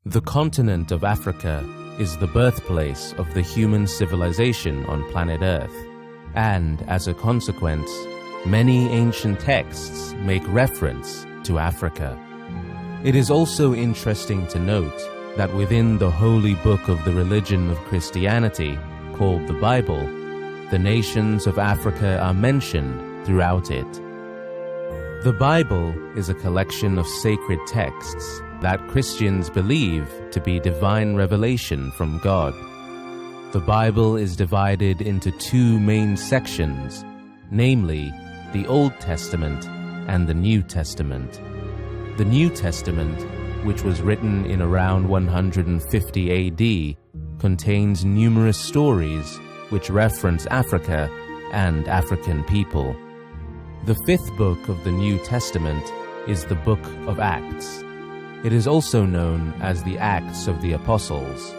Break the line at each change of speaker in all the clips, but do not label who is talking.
The continent of Africa is the birthplace of the human civilization on planet Earth, and as a consequence, many ancient texts make reference to Africa. It is also interesting to note that within the holy book of the religion of Christianity, called the Bible, the nations of Africa are mentioned throughout it. The Bible is a collection of sacred texts that Christians believe to be divine revelation from God. The Bible is divided into two main sections, namely the Old Testament and the New Testament. The New Testament, which was written in around 150 AD, contains numerous stories which reference Africa and African people. The fifth book of the New Testament is the Book of Acts. It is also known as the Acts of the Apostles.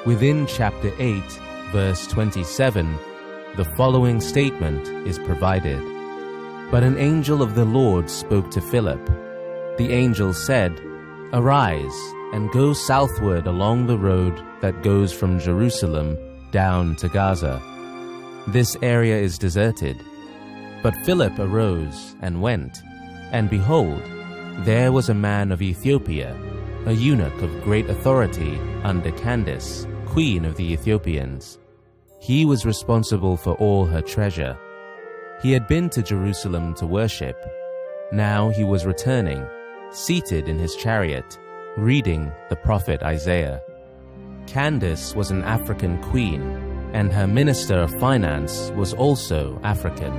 Within chapter 8, verse 27, the following statement is provided. But an angel of the Lord spoke to Philip. The angel said, "Arise and go southward along the road that goes from Jerusalem down to Gaza. This area is deserted." But Philip arose and went, and behold, there was a man of Ethiopia, a eunuch of great authority under Candace, queen of the Ethiopians. He was responsible for all her treasure. He had been to Jerusalem to worship. Now he was returning, seated in his chariot, reading the prophet Isaiah. Candace was an African queen, and her minister of finance was also African.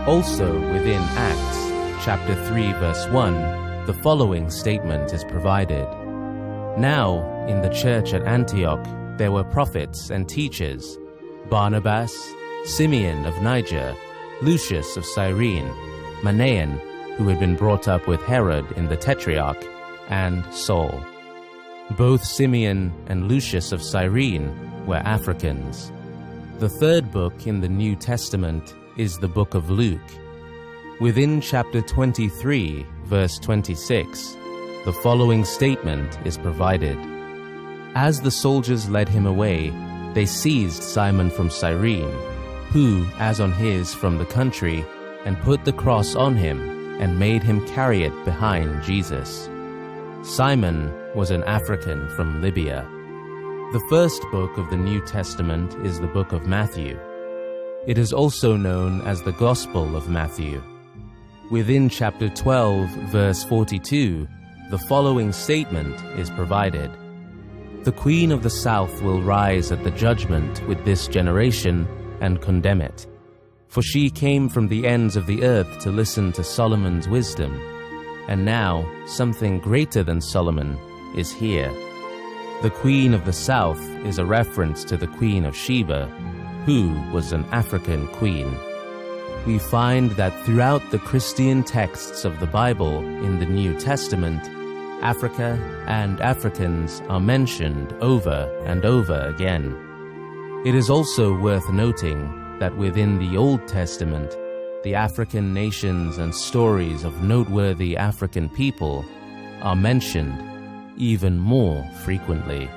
Also within Acts, chapter 3, verse 1, the following statement is provided. Now, in the church at Antioch, there were prophets and teachers, Barnabas, Simeon of Niger, Lucius of Cyrene, Manaen, who had been brought up with Herod in the Tetrarch, and Saul. Both Simeon and Lucius of Cyrene were Africans. The third book in the New Testament is the book of Luke. Within chapter 23, verse 26, the following statement is provided. As the soldiers led him away, they seized Simon from Cyrene, who, as on his from the country, and put the cross on him, and made him carry it behind Jesus. Simon was an African from Libya. The first book of the New Testament is the book of Matthew. It is also known as the Gospel of Matthew. Within chapter 12, verse 42, the following statement is provided. The Queen of the South will rise at the judgment with this generation and condemn it. For she came from the ends of the earth to listen to Solomon's wisdom, and now something greater than Solomon is here. The Queen of the South is a reference to the Queen of Sheba, who was an African queen. We find that throughout the Christian texts of the Bible in the New Testament, Africa and Africans are mentioned over and over again. It is also worth noting that within the Old Testament, the African nations and stories of noteworthy African people are mentioned even more frequently.